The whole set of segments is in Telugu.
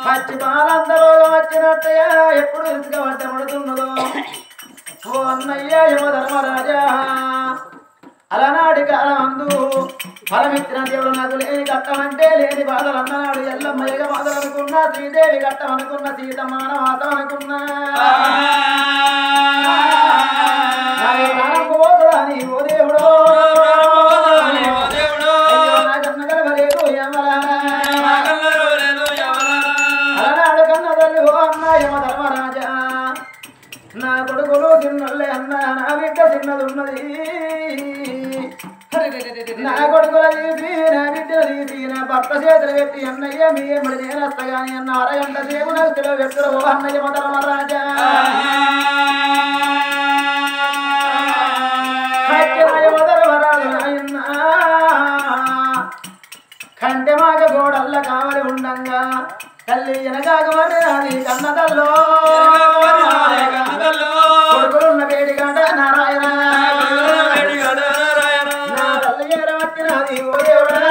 పచ్చి పాలందరూ వచ్చినట్టయా ఎప్పుడు ఇసుక పట్టబడుతున్నదో ఓ అన్నయ్య యమధర్మరాజా అలనాడి కాలమందు ఫలమిచ్చిన దేవుడు నాకు లేని కట్టమంటే లేని బాధలు అన్ననాడు ఎల్లమ్మయ్యగా బాధలు అనుకున్నా శ్రీదేవి కట్టం అనుకున్న సీతమ్మాన మాతం అనుకున్నా అని ఓ దేవుడు నాకన్న కలవలేదు అలనాడు కన్న తల్లి ఓ అన్న యమధర్మరాజా నా కొడుకులు చిన్నోళ్ళే అన్న నా బిడ్డ చిన్నది ఉన్నది నా కొడుకుల తీసి నా బిడ్డలు తీసి నా భర్త చేతులు పెట్టి అన్నయ్య మీ ఏమిడి నేను వస్తగాని అన్న అరగంట సేపు నాకు తెలివి పెట్టురు ఓ అన్నయ్య యమధర్మరాజా యమధర్మరాజు నాయన్న కంటె మాక గోడల్ల కావలి ఉండంగా తల్లి ఎనగాగమని అది కన్నదల్లో కొడుకులున్న వేడిగంట నారాయణ నా తల్లి ఎరవచ్చినది ఓ దేవుడా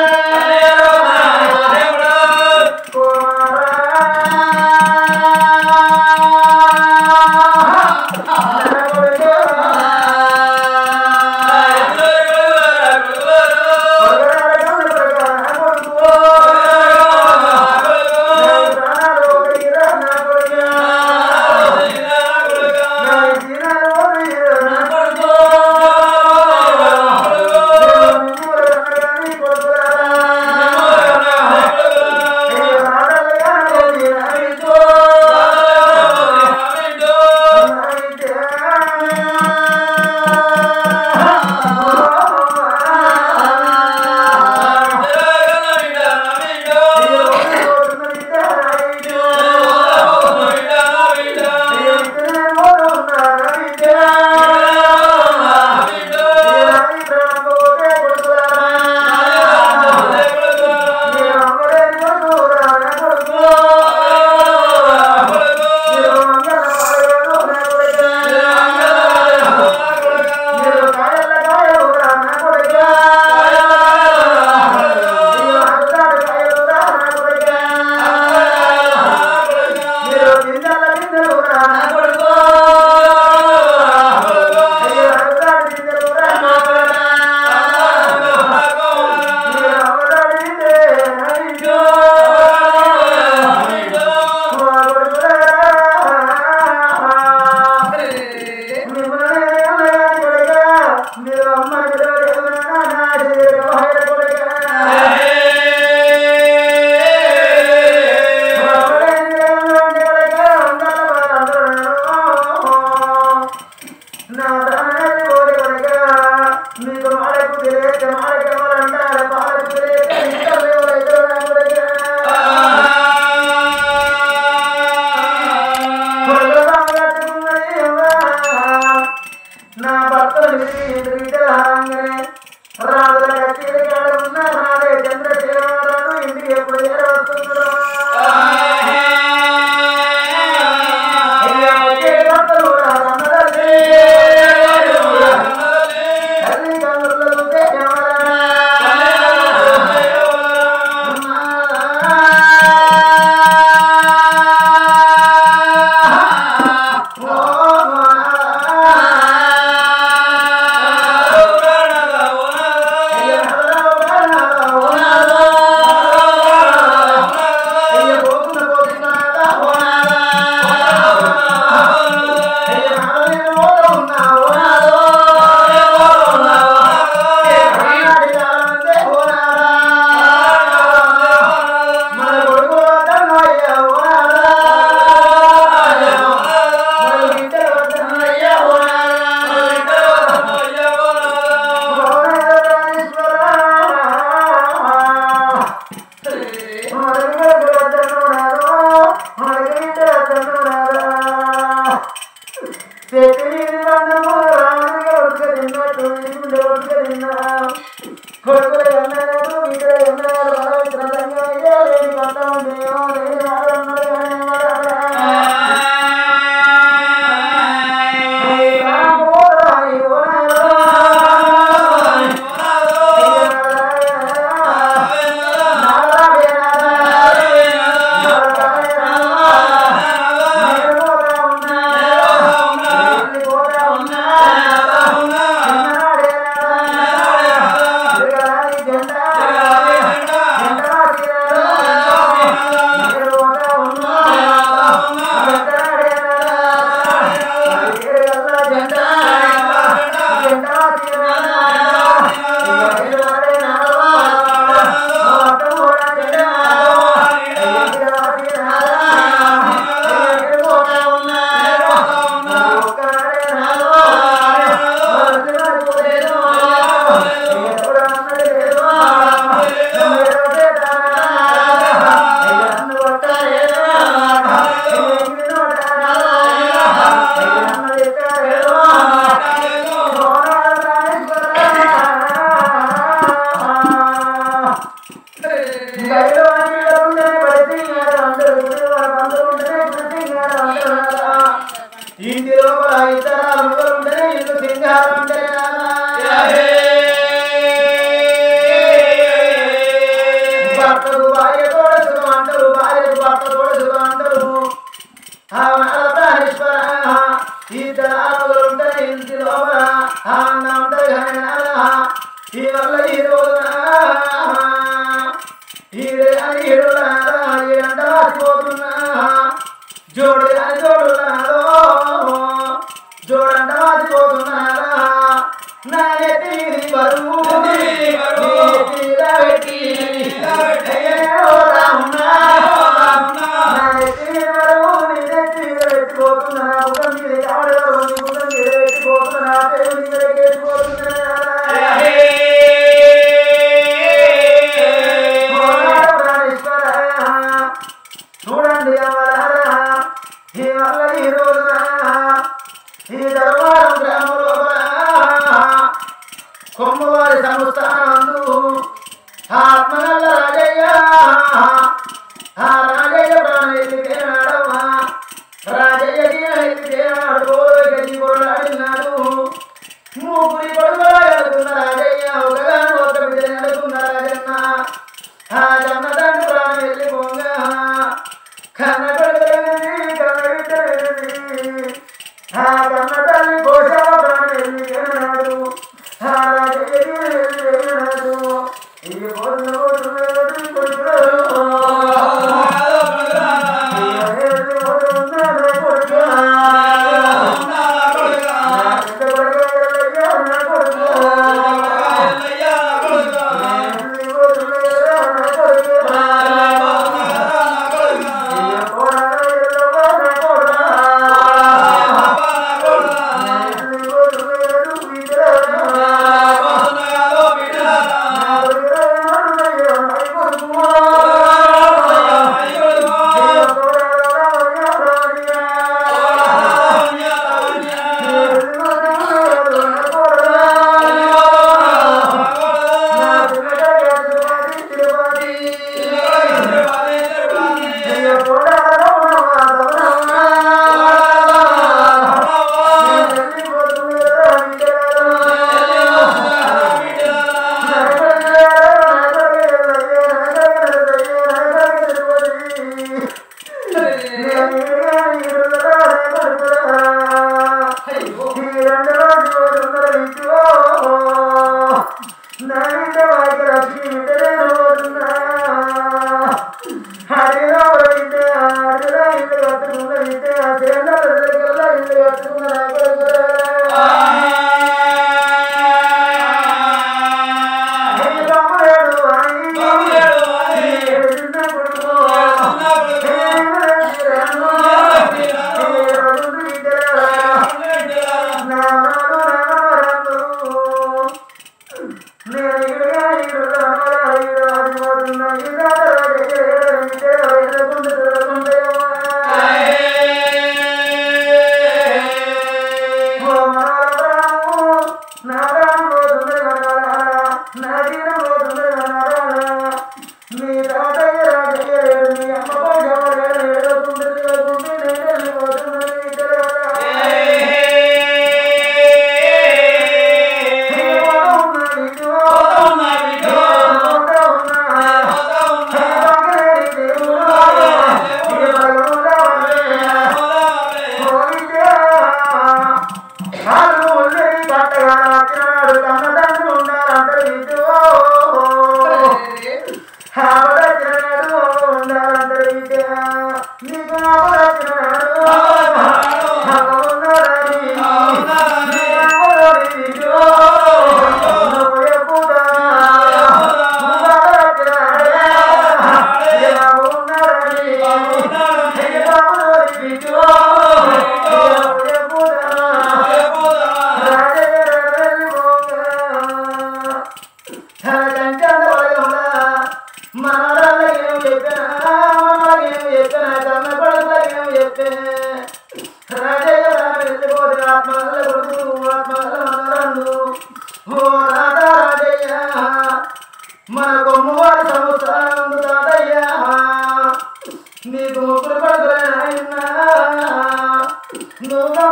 ఈ వల్ల ఈ రోజున ఈడంటపోతున్నా జోడు అని జోడున్నారో జోడంట వాసిపోతున్నారా నా నెత్తి బరువు పెట్టి చూడండి ఈ వల్ల ఈ రోజున ఈ ధర్మారం గ్రామంలో కొమ్మవారి సంస్థానందు ఆత్మగల్ల రాజయ్య ఆ రాజయ్య ప్రాణం వెళ్ళిపోయినాడమ్మా రాజయ్యకి వెళ్ళిపోయినాడు గది కొరలాడినాడు మూకురి కొడుకులా ఎడుకున్న రాజయ్య ఒకగాను ఒక బిడ్డ ఎడుకున్న రాజన్న ఆ జన్న తండ్రి ప్రాణం వెళ్ళిపోగా కన్న కొడుకులది కన్న బిడ్డది ఆ కన్న తల్లి కోశవ ప్రాణం వెళ్ళిపోయినాడు ఆ రాజయ్యకి వెళ్ళిపోయినాడు ఈ మన కొమ్మవారి సంస్థానం దాదయ్యా నీకు ముగ్గురు పడుకున్నా నువ్వు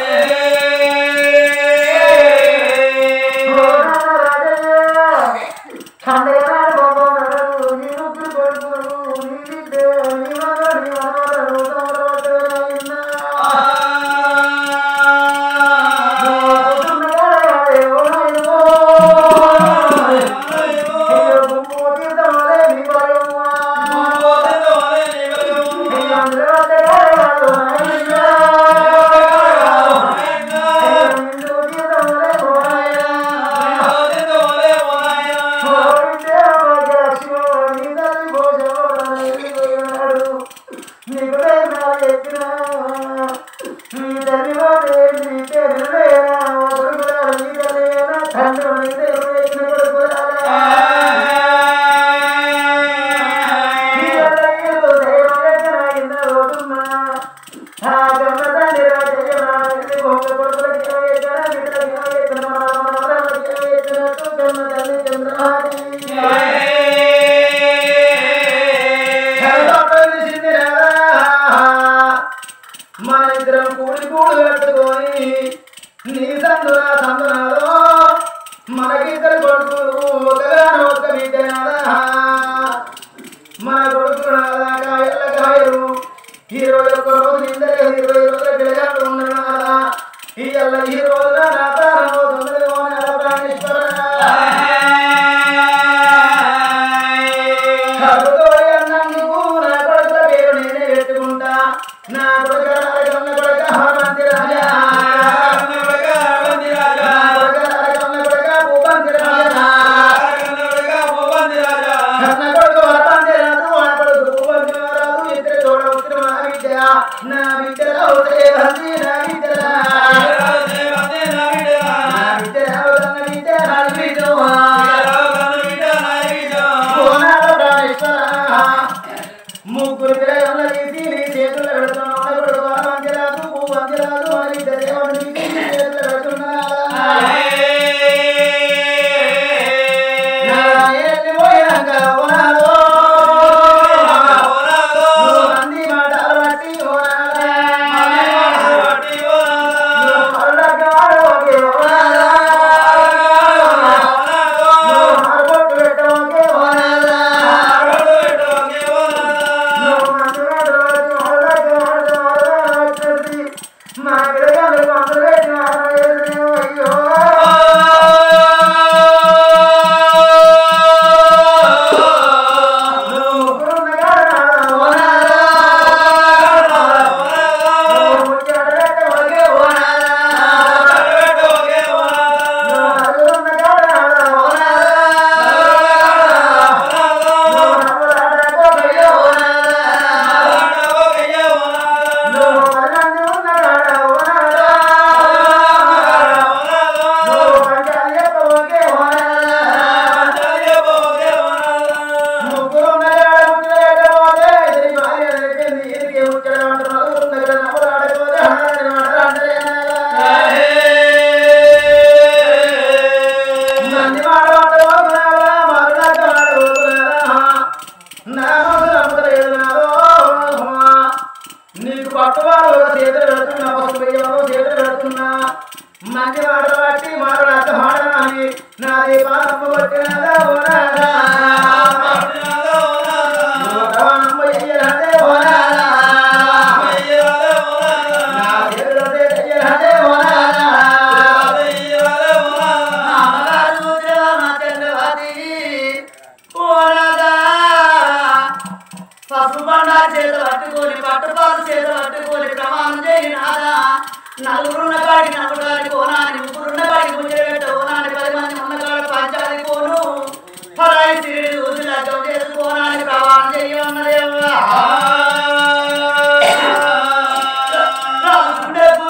Yeah. నీ సందున సందునాదో మనకిద్దరు కొడుకులు ఒకగానో ఒక బిడ్డనాదా మన కొడుకులు నాదా కాయల కాయలు 21 రోజులు ఇందరే 20 రోజుల పిల్లగాడు ఉన్నాడా ఇయ్యాల ఈ రోజున నా ప్రాణమో తొమ్మిది ఓనాల ప్రాణేశ్వర కడుతోయన్నందుకు నా కొడుకుల పేరు నేనే పెట్టుకుంటా నా కొడుక రాజన్న కొడుక హనుమంతి రాజా నా బిడ్డలో దేవంతి నా బిడ్డలా నా బిడ్డలో నా బిడ్డ నా బిడ్డవా ముగ్గురు పిల్లల తీసి నీ చేతులు పెడుతున్నాడు కొడుకు వంజరాజు వంజరాజు అని బిడ్డ దేవుని తీసి చేతులు పెడుతున్నాడా పోయినాక ఓనాలో మంది మాటలు బట్టి నీకు పట్టువారు చేతులు పెడుతున్నా పసుపు బియ్యంలో చేతులు పెడుతున్నా మంచి మాటలు బట్టి మాటలు అర్థ మాడనాలి నా దీపానమ్మ వచ్చినదా ఓనాదా నమ్మ ఎయ్యరాదే ఓనాదా నా చేతులు ఎయ్యరాదే ఓనాదా అమ్మగారు చంద్రవతి ఓనాదా పసుపు బండా చేతులు పట్టుకొని పట్టుపాలు చేతులు పట్టుకొని ప్రమాణం చేయనాదా నలుగురున్న కాడికి నవ్వడానికి ఓనాని ముగ్గురున్న కాడికి ముచ్చట ఓనాని 10 మంది ఉన్న కాడ పంచాది కోను పరాయి సిరి చూసి లగ్గం చేసుకోనానికి ప్రమాణం చేయన్నదేవా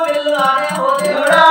వెళ్ళు అనే ఓ దేవుడా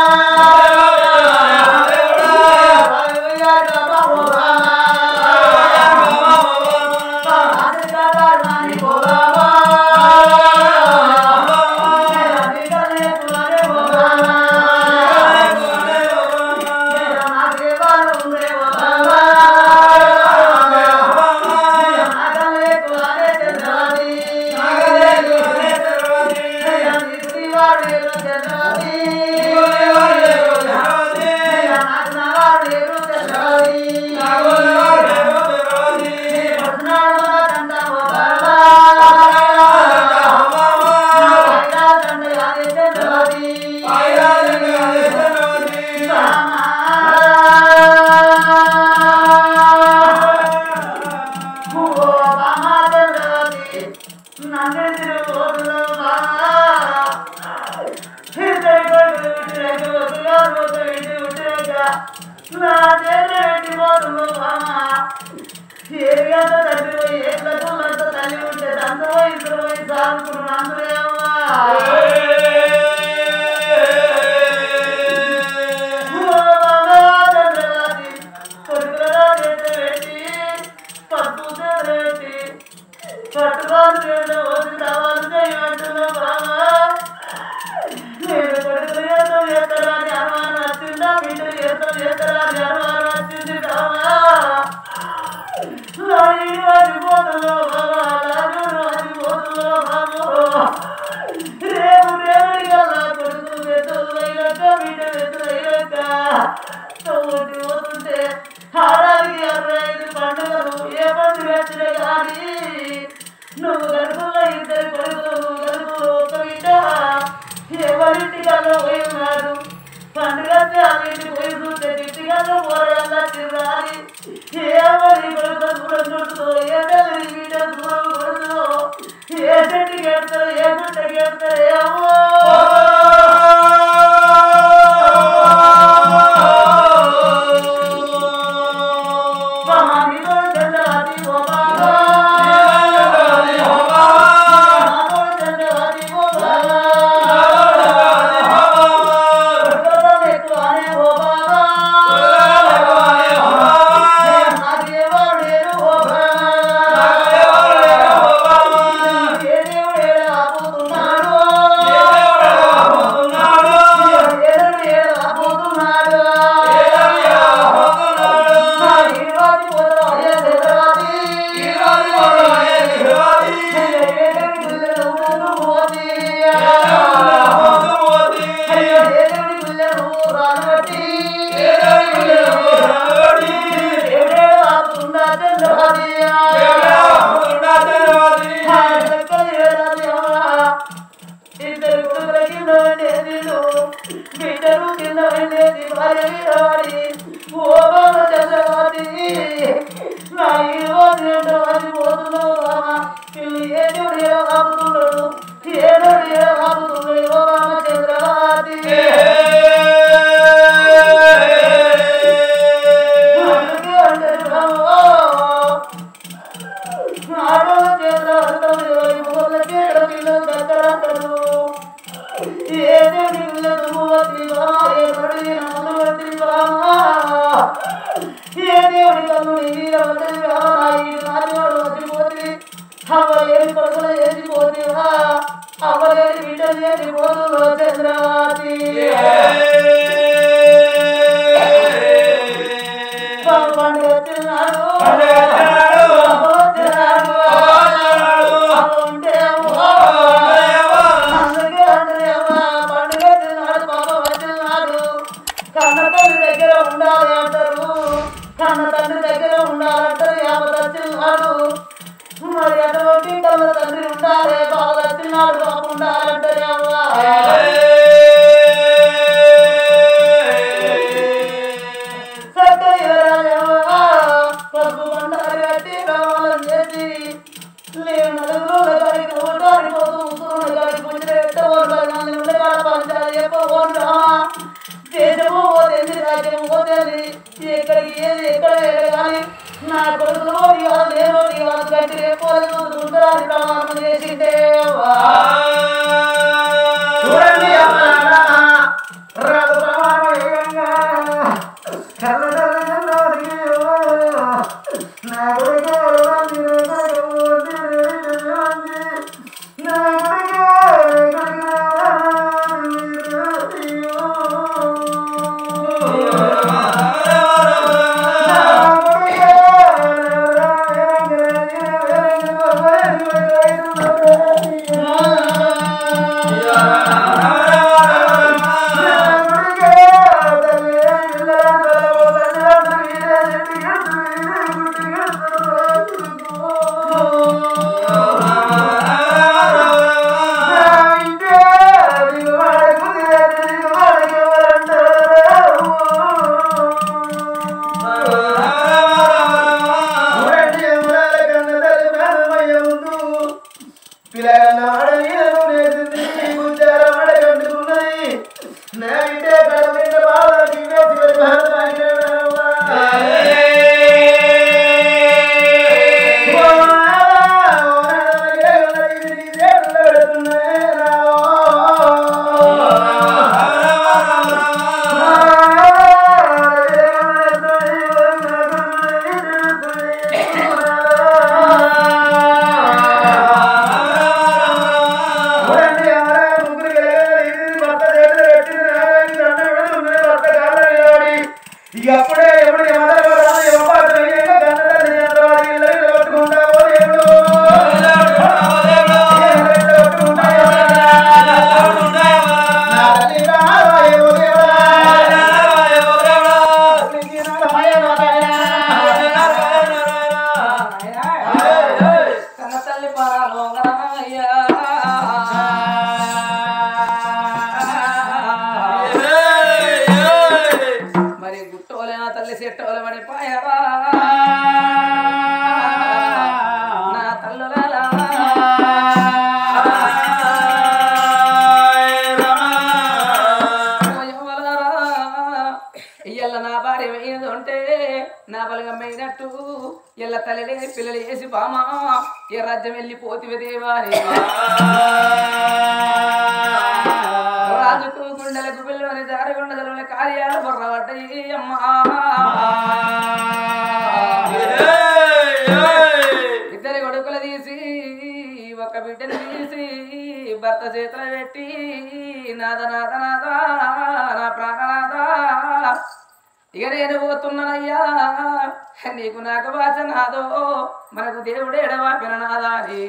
రేపు భార్య వేయదు అంటే నా బలగమైనట్టు ఎల్ల తల్లి పిల్లలు వేసి బామా ఏ రాజ్యం వెళ్ళిపోతివి దేవాని రాజుకు గుండెలకు పిల్లని దారిగుండదల కార్యాలు బొర్రబడ్డాయి అమ్మా ఇద్దరి కొడుకులు తీసి ఒక బిడ్డను తీసి భర్త చేతులు పెట్టి నాద నాద నాద నా ప్రాణనాథ ఇక నేను పోతున్నానయ్యా నీకు నాకు వాచ నాదో మనకు దేవుడే ఎడవాపిన నాదాని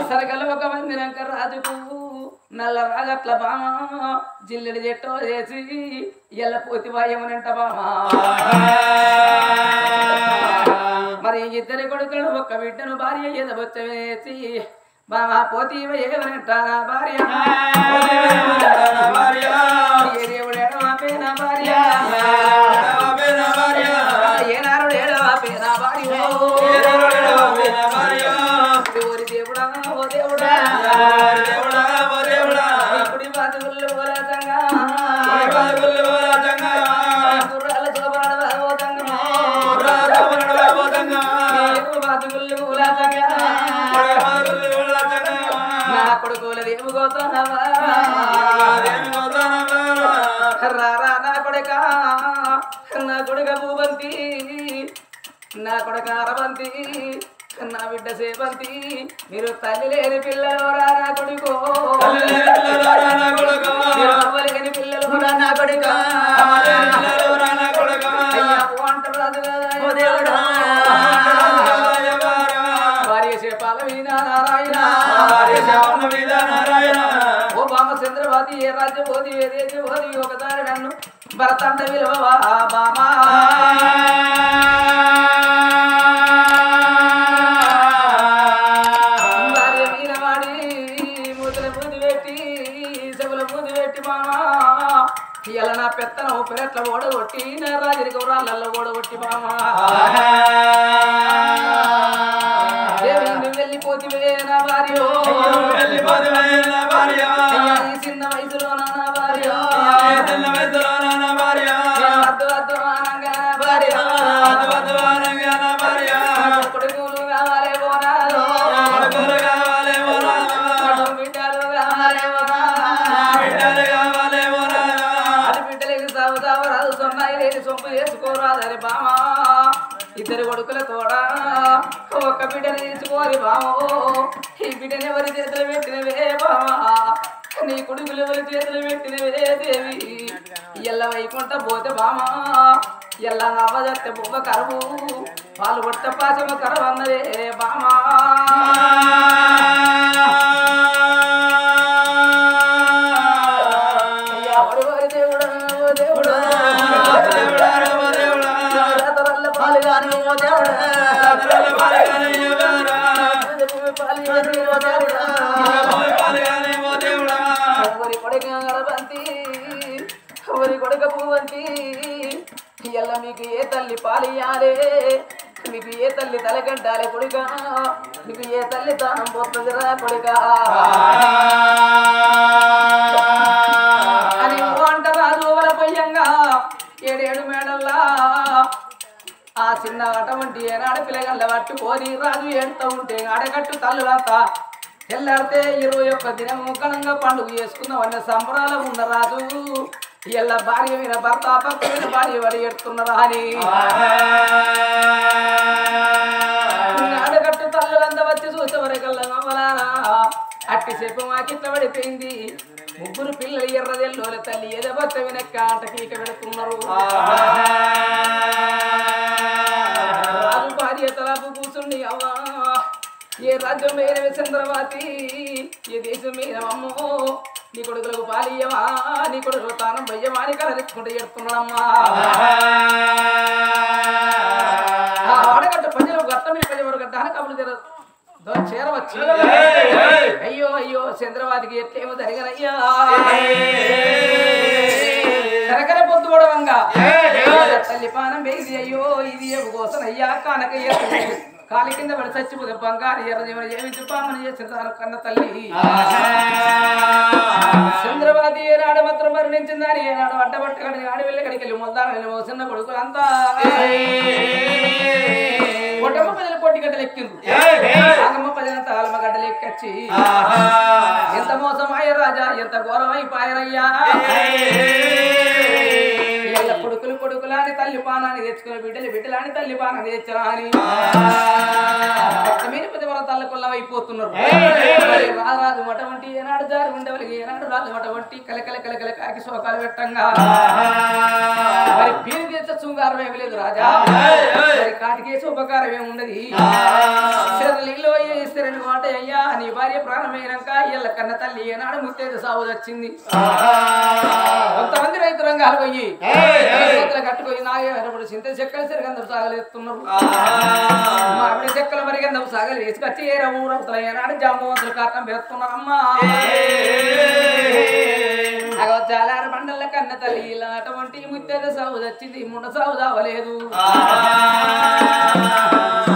సరగలు ఒక మందిరంక రాజుకు నల్ల రాగట్ల బామ జిల్లెడి చెట్టో చేసి ఎల్ల పోతి వాయమనంట బామ మరి ఇద్దరి కొడుకులు ఒక్క బిడ్డను భార్య ఎదబొచ్చ వేసి బామా పోతి ఏమనంట నా భార్య ఏ దేవుడు ఎడవాపే నా భార్య ఏ నారుడు ఎడవాపే నా భార్య ఓరి దేవుడా ఓ దేవుడా కుడి బాధువుల్లో ఓలాజంగా గుర్రాల శోభనాల ఓతంగా బాధువుల్లో ఓలాజంగా నా కొడుకుల దేవుగోతానవా రారా నా కొడుక నా కొడుక భూబంతి నా కొడుక అరబంతి నా బిడ్డ సేవంతి మీరు తల్లి లేని పిల్లలు రా నా కొడుకో అవ్వలేని పిల్లలు రా నా కొడుక భార్య శేపాల మీద నారాయణ ఓ బామ చంద్రబాతి ఏ రాజ్యం పోది ఏ దేశం పోది ఒకసారి నన్ను భరతండ విలువవా బామా భార్య మీద వాడి మూతల బూది పెట్టి చెవుల బూది పెట్టి మామా ఇలా నా పెత్తనం పెరట్ల ఓడగొట్టి నా రాజరి గౌరాళ్ళల్లో ఓడగొట్టి మామా వెళ్ళిపోతివే నా భార్య ఈ చిన్న వయసులో నా భార్య కొడుకులు కావాలే పోనాలు బిడ్డలు కావాలే అది బిడ్డలేని సాగు సావరాదు సొన్నాయి లేని సొంపు చేసుకోరాదని బామా ఇద్దరు కొడుకుల తోడ ఒక్క బిడ్డను తీసుకోవాలి బామో ఈ బిడ్డని ఎవరి చేతులు పెట్టినవే బామా నీ కొడుకులు ఎవరి చేతులు పెట్టినవే దేవి ఎల్ల వైకుంఠ పోతే బామా ఎల్ల అవ్వదత్తే బొమ్మ కరువు వాళ్ళు కొట్ట పాచమ కరువు అన్నదే బామా దేవుడు దేవుడు పాలుగాని ఓ దేవుడా ఎవరి కొడుక గరబంతి ఎవరి కొడుక పువ్వంతి ఎల్ల మీకు ఏ తల్లి పాలియాలే మీకు ఏ తల్లి తలగడ్డాలే కొడుక మీకు ఏ తల్లి దానం పోతుందిరా కొడుక అని అంట రాజు వల పొయ్యంగా ఏడేడు మేడల్లా ఆ చిన్న అటువంటి ఏనాడు పిల్లగల్ల పట్టుకొని రాజు ఏడుతూ ఉంటే అడగట్టు తల్లులంతా తెల్లాడితే 21 దినము ఘనంగా పండుగ చేసుకుందాం అన్న సంబరాలు ఉన్న రాజు ఇలా భార్య మీద భర్త పక్కన భార్య పడి ఎడుతున్నారా అని అడగట్టు తల్లులంతా వచ్చి చూసేవరకల్లా నవ్వలారా అట్టి చెప్పు మాకిట్ల పడిపోయింది ముగ్గురు పిల్లలు ఎర్రదెల్లోల తల్లి ఎదబత్త వినక్క ఆటకీక పెడుతున్నారు రాజు భార్య తలాపు కూర్చుండి అవ్వా ఏ రాజ్యం మీద చంద్రవాతి ఏ దేశం మీద అమ్మో నీ కొడుకులకు పాలియమా నీ కొడుకులు తానం భయ్యమా అని కలదిక్కుంటూ చెప్తున్నాడమ్మా ఆడగట్ట ప్రజలు గట్ట మీద ప్రజలు గట్ట అని కబులు చేరవచ్చు అయ్యో అయ్యో చంద్రవాదికి ఎట్లేమో జరిగనయ్యా కరకర పొద్దు పొడవంగా తల్లి పానం వేసి అయ్యో ఇది కోసం అయ్యా కానకయ్య కాలి కింద పడి చచ్చిపోతే బంగారు ఎర్ర జీవన ఏమి పామని చేసిన కన్న తల్లి చంద్రబాది ఏనాడు మాత్రం మరి మన్నించిందని ఏనాడు అడ్డబట్టగడి ఆడి వెళ్ళి కడికి వెళ్ళి మొద్దాను చిన్న కొడుకులంతా కొట్టమ్మ ప్రజలు కొట్టి గడ్డలు ఎక్కింది ఆగమ్మ ప్రజలంతా ఆలమ గడ్డలు ఎక్కచ్చి ఎంత మోసమాయ రాజా ఎంత ఘోరమైపాయరయ్యా కొడుకులు కొడుకులాని తల్లి పానాన్ని తెచ్చుకుని బిడ్డలాని తల్లి పానాన్ని తెచ్చరా అని మీరు ప్రతివరం తల్లకొల్లవైపోతున్నారు రాజు మట వంటి ఏనాడు దారి ఉండవలిగి ఏనాడు రాజు మట వంటి కలకల కలకల కాకి శోకాలు పెట్టంగా మరి పీరు తీర్చ శృంగారం ఏమి లేదు రాజా మరి కాటికేసి ఉపకారం ఏముండదు శరీలో ఇస్తే రెండు మాట అయ్యా నీ భార్య ప్రాణమైనాక ఇళ్ళ కన్న తల్లి ఏనాడు ముత్తేది సాగు వచ్చింది కొంతమంది రైతు రంగాలు పోయి కట్టుకొని నాగేప్పుడు చింత చెక్కలు సరిగంధం సాగలేస్తున్నారు మామిడి చెక్కలు మరి గంధం సాగలు వేసుకొచ్చి ఏ ఊరవుతారు ఏనాడు జాంబవంతులు కాటం వేస్తున్నారమ్మా జాలార బండల కన్న తల్లి ఇలా అటువంటి ముత్తేద సాగు వచ్చింది ముండ సాగు చావలేదు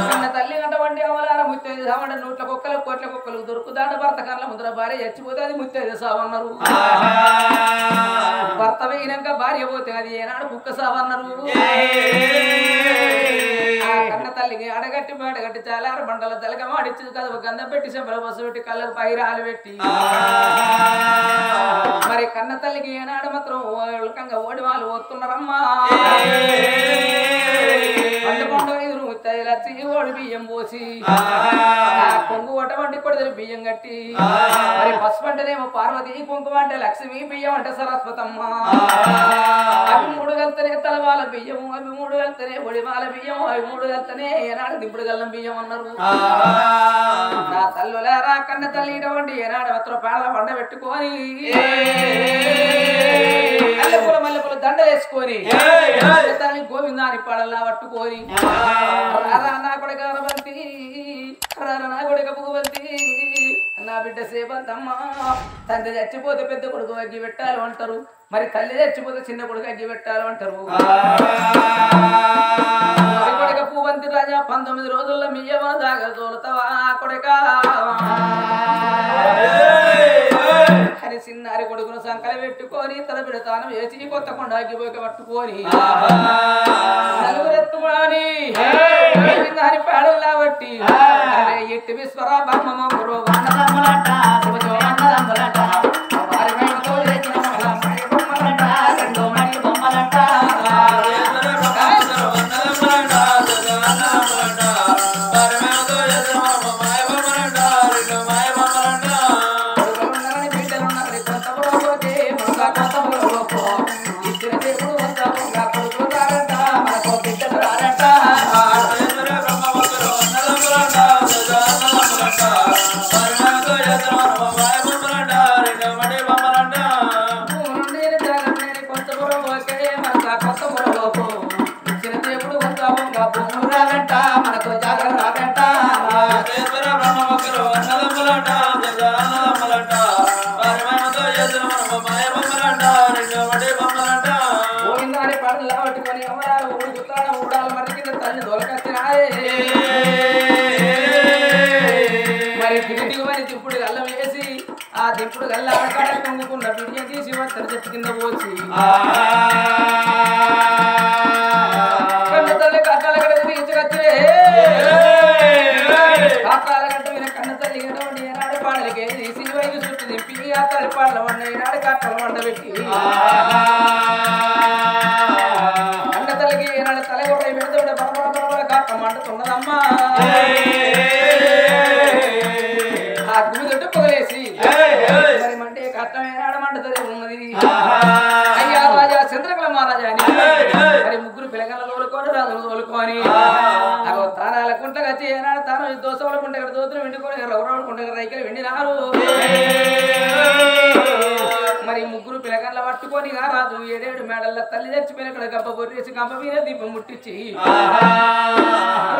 కన్న తల్లి అటువంటి అవలార ముత్తేద సావంట నూట్ల కుక్కలు కోట్ల కుక్కలు దొరుకుదాట భర్త కళ్ళ ముద్ర భార్య చచ్చిపోతే అది ముత్తేద సావు అన్నారు భర్త వేయినాక భార్య పోతే అది ఏనాడు కుక్క సావు అన్నారు కన్న తల్లికి అడగట్టి అడగట్టి చాలారు బండల తలకమాడిచ్చి కదవ గంధం పెట్టి చెంపల బస్సు పెట్టి కళ్ళకు పైరాలు పెట్టి మరి కన్న తల్లికి ఏనాడు మాత్రం ఉల్కంగా ఓడి వాళ్ళు పోతున్నారమ్మా లచ్చి ఓడి బియ్యం పోసి కొంగు ఒటవంటి కొడుదలు బియ్యం కట్టి మరి పసుపు అంటేనేమో పార్వతి కుంకుమ అంటే లక్ష్మి బియ్యం అంటే సరస్వతమ్మ అవి మూడు గల్తనే తలవాల బియ్యము అవి మూడు గల్తనే ఒడిమాల బియ్యం అవి మూడు గల్తనే ఏనాడు దింపుడు గల్లం బియ్యం అన్నారు నా తల్లులారా కన్న తల్లి ఇటువంటి ఏనాడు మాత్రం పేడ వండ పెట్టుకొని మల్లెపూల దండ వేసుకొని తల్లి గోవిందాని పాడల్లా పట్టుకొని నా కొడుక రవంతి నా కొడుక పువ్వంతి నా బిడ్డ సేవంతమ్మ తండ్రి చచ్చిపోతే పెద్ద కొడుకు అగ్గి పెట్టాలి అంటారు మరి తల్లి చచ్చిపోతే చిన్న కొడుకు అగ్గి పెట్టాలి అంటారు కొడుక పువ్వంతి రాజా 19 రోజుల్లో మియ్యవ దాగా తోలుతావా కొడుక అని చిన్నారి కొడుకును సంకల పెట్టుకొని తల పెడతాను వేసి కొత్త కొండ అగ్గిపోక పట్టుకొని నలుగురెత్తుమాని దాని పేడల్లా బట్టి ఎట్టి విశ్వర బ్రహ్మమ గురు వానదమ్మలంట శివజోమన్నదమ్మలంట వారి మేమతో చేసిన మళ్ళీ బొమ్మలంట రెండో మళ్ళీ బొమ్మలంట దింపుడు గల్ల వేసి ఆ దింపుడు గల్ల అక్కడ కొంగుకున్న బిడ్డ తీసి వస్తారు చెట్టు కింద పోసి కన్న తల్లి కట్టాల గడ్డ తీసుకొచ్చే కాకాల గడ్డ మీద కన్న తల్లి గడ్డ ఏనాడు పాడలకి తీసి వైపు చుట్టూ దింపి ఆ తల్లి పాడల వండ ఏనాడు కట్టలు వండ పెట్టి కన్న తల్లికి ఏనాడు తలగొట్ట పెడితే బరబర కాక మండుతున్నదమ్మా గుమిదొడ్డు పొగలేసి మరి మంటే కట్టమేనాడు మంటతోనే ఉన్నది అయ్యా రాజా చంద్రకళ మహారాజా అని మరి ముగ్గురు పిల్లగల తోలుకొని రాజులు తోలుకొని అగో తానాల కుంటగా ఏనాడు తాను దోసవల కుంట దోతులు వెండుకొని రౌరవులు కుంట రైకలు వెండినారు మరి ముగ్గురు పిల్లగల్ల పట్టుకొని రాజు 7 మేడల తల్లి చచ్చిపోయిన ఇక్కడ గంప బొర్రేసి గంప మీద దీపం ముట్టించి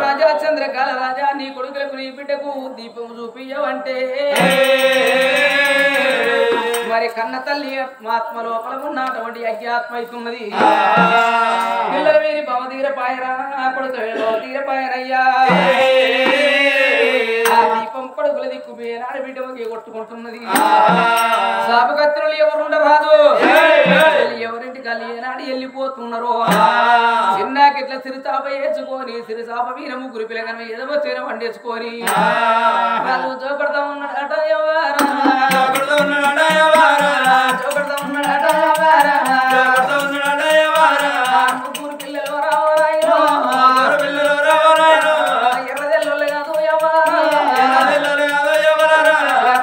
రాజా చంద్రకాల రాజా నీ కొడుకులకు నీ బిడ్డకు దీపం చూపియవంటే మరి కన్న తల్లి ఆత్మ లోపల ఉన్నటువంటి అజ్ఞాత్మ అవుతున్నది పిల్లల వీరి బొమ్మ తీరపాయరా కొడుకు తీరపాయరయ్యా ఆ దీపం కొడుకు కొడుకుల దిక్కు ఏనాడు బిడ్డ కొట్టుకుంటున్నది సాపు కత్తులు ఎవరుండరాదు ఎవరింటి కళ్ళు ఏనాడు వెళ్ళిపోతున్నారు చిన్నాకి ఇట్లా సిరితాప వేసుకొని సిరిసాప మీద ముగ్గురు పిల్లగానే ఏదో తీర వండేసుకొని వాళ్ళు చూపెడతా ఉన్నాడట చూపెడతా ఉన్నాడట ముగ్గురు పిల్లలు రావరాయో ఎర్రదెల్లు కాదు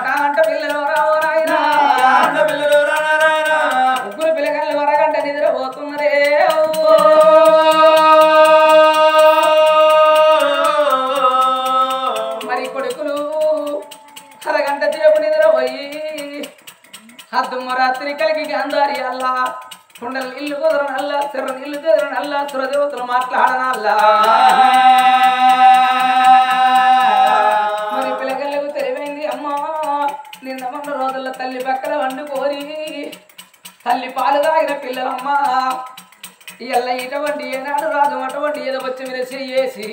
కాంట పిల్లలు రావరాయన ముగ్గురు పిల్లగాళ్ళు వరగంట నిద్రపోతున్నారే మరి కొడుకులు అరగంట సేపు నిద్రపోయి అద్దమ్మ రాత్రి కలిగి గాంధారి అల్లా కుండల ఇల్లు కుదరనల్లా చెర్ర ఇల్లు కుదరనల్లా సురదేవతలు మాట్లాడనల్లా మరి పిల్లగళ్ళకు తెలివైంది అమ్మా నిన్న మొన్న రోజుల్లో తల్లి పక్కన వండుకోరి తల్లి పాలు తాగిన పిల్లలమ్మా ఇళ్ళ ఇటువంటి ఏనాడు రాదు అటువంటి ఏదో వచ్చి మీరు చేసి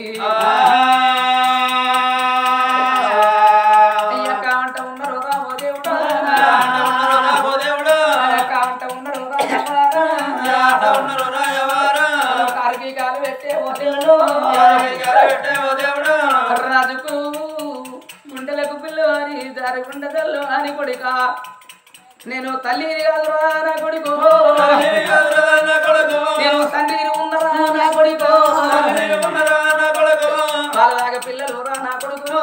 అయ్యక్క అంట ఉన్నారు రామో దేవుడు అంట ఉన్నారు కారుకి కాలు పెట్టే ఓ దేవుడు రాజుకు గుండెలకు పిల్లు అని దారి గుండెదల్లు అని కొడుక నేను తల్లి కాదురా నా కొడుకు నేను తండ్రి ఉన్నరా నా కొడుకు వాళ్ళలాగా పిల్లలు రా నా కొడుకు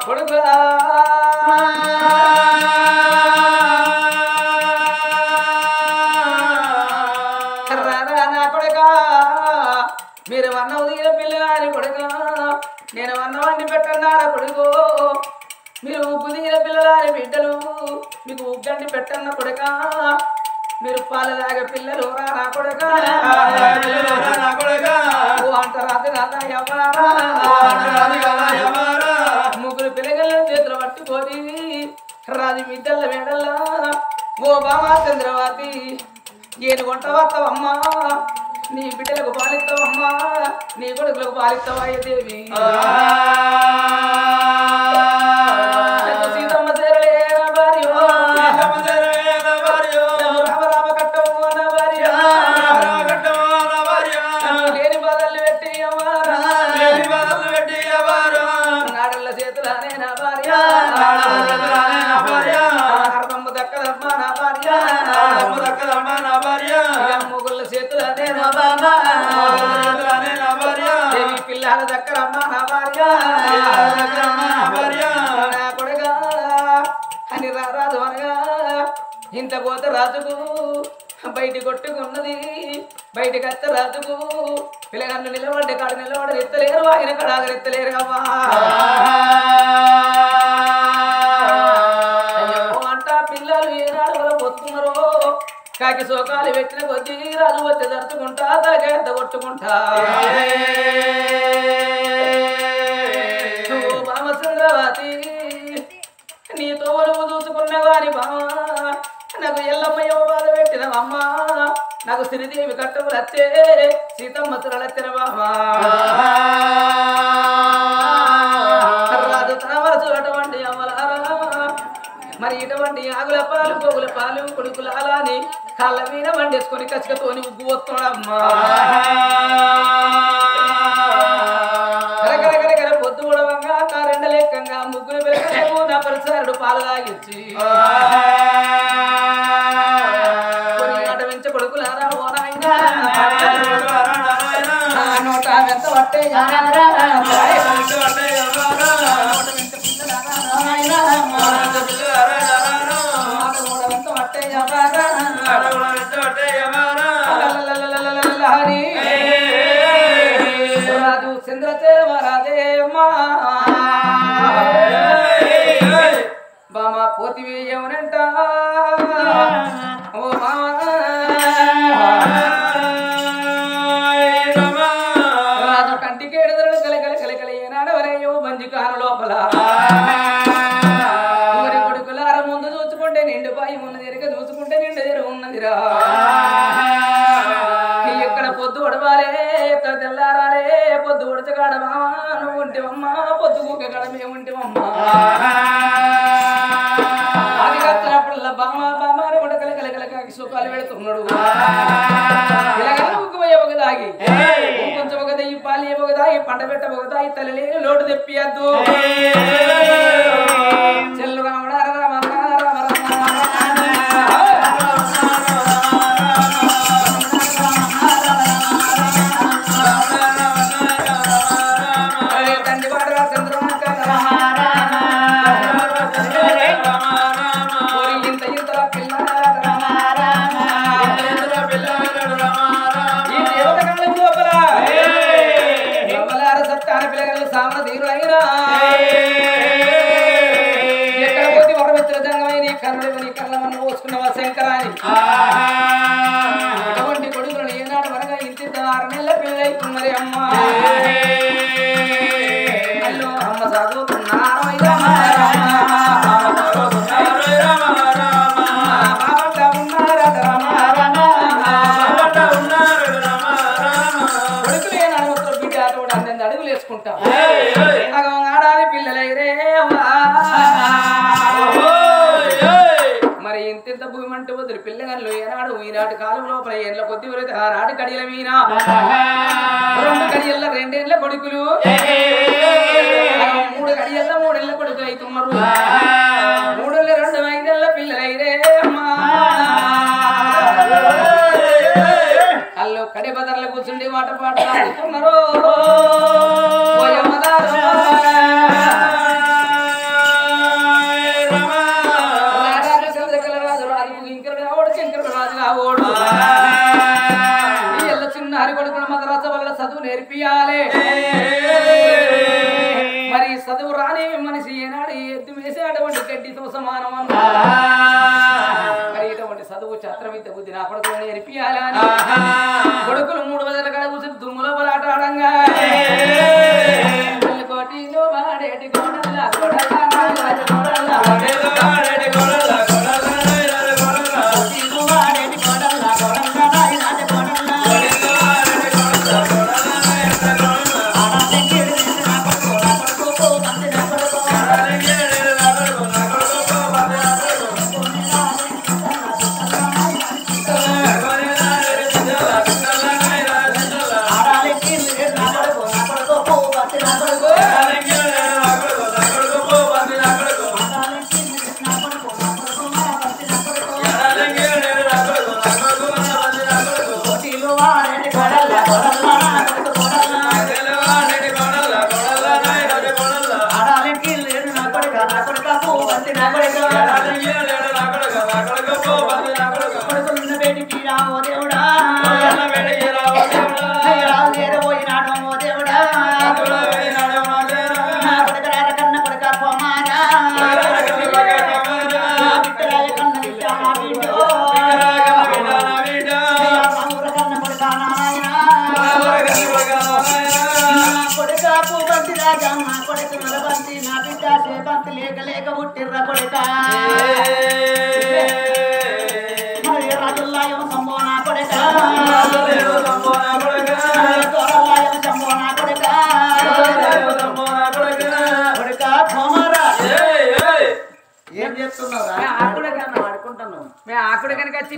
కొడుకులా నా కొడుక మీరు వన్న ఉదిగిన పిల్లగాని కొడుక నేను వన్న వండి పెట్టన్నారా కొడుకు మీరు ఉప్పు దిగిన పిల్లలారి బిడ్డలు మీకు ఉగ్గండి పెట్టన్న కొడుక మీరు పాలలాగా పిల్లలు రా నా కొడుక అంటరాదు కదా ముగ్గురు పిల్లగల్ని చేతులు పట్టుకొని రాజు బిడ్డల మేడల్లా ఓ బామా చంద్రవతి ఏను వంట వస్తావమ్మా నీ బిడ్డలకు పాలిస్తావమ్మా నీ కొడుకులకు పాలిస్తావయ్య దేవి సీతమ్మ చేరలేన భార్య రామ రామ కట్టము నా భార్య లేని బాధలు పెట్టి నాడళ్ళ చేతులనే నా భార్య అర్థమ్మ దక్కదమ్మా నా భార్య మొగుళ్ళ చేతులనే నా దేవి పిల్లల దక్కరమ్మా నా భార్య నా కొడుగా అని రారాదు అనగా ఇంత పోత రాజుకు బయట కొట్టుకున్నది బయటకు అత్త రాజుకు పిల్లగాళ్ళు నిలబడ్డ కాడు నిలబడ ఎత్తలేరు ఆయన కడాగలు ఎత్తలేరు అమ్మా అంట పిల్లలు ఏనాడు వల్ల పొత్తున్నారో కాకి సోకాలు పెట్టిన కొద్దీ రాజు వచ్చి దర్చుకుంటా తలకెంత కొట్టుకుంటా బామచంద్రవతి నీతో నువ్వు చూసుకున్న వారి బామ నాకు ఎల్లమ్మయ్య బాధ పెట్టినవమ్మ నాకు శ్రీదేవి కట్టములు వచ్చే సీతమ్మ సురలెత్తిన బామ రాజు తన వరసు అటువంటి అమ్మలారా మరి ఇటువంటి ఆగుల పాలు గోగుల పాలు కొడుకుల అలాని కాళ్ళ మీద వండేసుకొని కసికతోని ఉగ్గు వస్తున్నాడమ్మా కరకరకరకర పొద్దు ఉడవంగా కారెండ లెక్కంగా ముగ్గురు పిల్లలకు నా పరిసరుడు పాలు తాగిచ్చి ఆట వెంచ కొడుకులారా ఓ నాయనా నోట వెంత పట్టే రాజు చంద్రచేవరాదే బామా పోతివి ఏమనంట ఓ రాజు కంటికి ఎడదరడు కలకల కలకల ఏనాడవరయ్యో మంచి కాను లోపల ఊరి కొడుకులార ముందు చూసుకుంటే నిండు పాయి ఉన్నది ఎరక చూసుకుంటే నిండు ఎరు ఉన్నదిరా ఎక్కడ పొద్దు ఒడవాలే ఎక్కడ తెల్లారాలే పొద్దు ఉడతగాడ బావా నువ్వు ఉంటేవమ్మా పొద్దు కూకగాడ మేము ఉంటేవమ్మా అది కట్టినప్పుడల్లా బామా బామాని ఉడకల కలకలకి సుఖాలు పెడుతున్నాడు ఇలాగ ఉక్కుపోయే ఒక దాగి కొంచెం ఒక దయ్యి పాలి ఒక దాగి పంట పెట్ట ఒక దాగి తల్లి లోటు తెప్పియద్దు చెల్లు రామడ రామ రామ తండ్రి వాడరా చంద్రమా ఇంత ఇంత పిల్ల ఈ దేవతకాలం లోపల రమ్మలార సత్తాన పిల్లగాళ్ళు సామన తీరు అయినా ఎక్కడ పోతే వరమిత్ర జంగమై నీ కన్నుడు నీ కళ్ళమన్న పోసుకున్నవా శంకరాని అటువంటి కొడుకులను ఏనాడు వరగా ఇంటి 6 నెలల పిల్లలైతున్నది అమ్మ అల్లో అమ్మ చదువుతున్నారు కొడుకులు ఏనాడు మొత్తం బిడ్డ తోడు అందరిని అడుగులు వేసుకుంటా ఆడాలి పిల్లలైరే మరి ఇంత భూమి అంటే వదిలి పిల్లగాళ్ళు ఏనాడు ఈనాటి కాలం లోపల ఏళ్ళ కొద్ది వరకు ఆనాటి కడియల మీన 2 కడియల్ల 2 ఏళ్ళ కొడుకులు 3 కడియల్ల 3 ఏళ్ళ కొడుకులు అవుతున్నారు 3 ఏళ్ళ 2 5 పిల్లలైరే అమ్మా అల్లు కడి బదర్లు కూర్చుండి మాట పాట ఆడుతున్నారు చదువు నేర్పియాలే మరి చదువు రాని మనిషి ఏనాడు ఎద్దు వేసి అటువంటి గడ్డితో సమానం అన్నా మరి ఇటువంటి చదువు ఛత్ర విద్య బుద్ధి నా కొడుకులు నేర్పియాలని కొడుకులు 3 బదల కడ కూర్చొని దుమ్ములో బలాట ఆడంగా కోటిలో వాడేటి గోడల్లా ఏం చేస్తున్నావు? ఆకుడు కనుక వచ్చి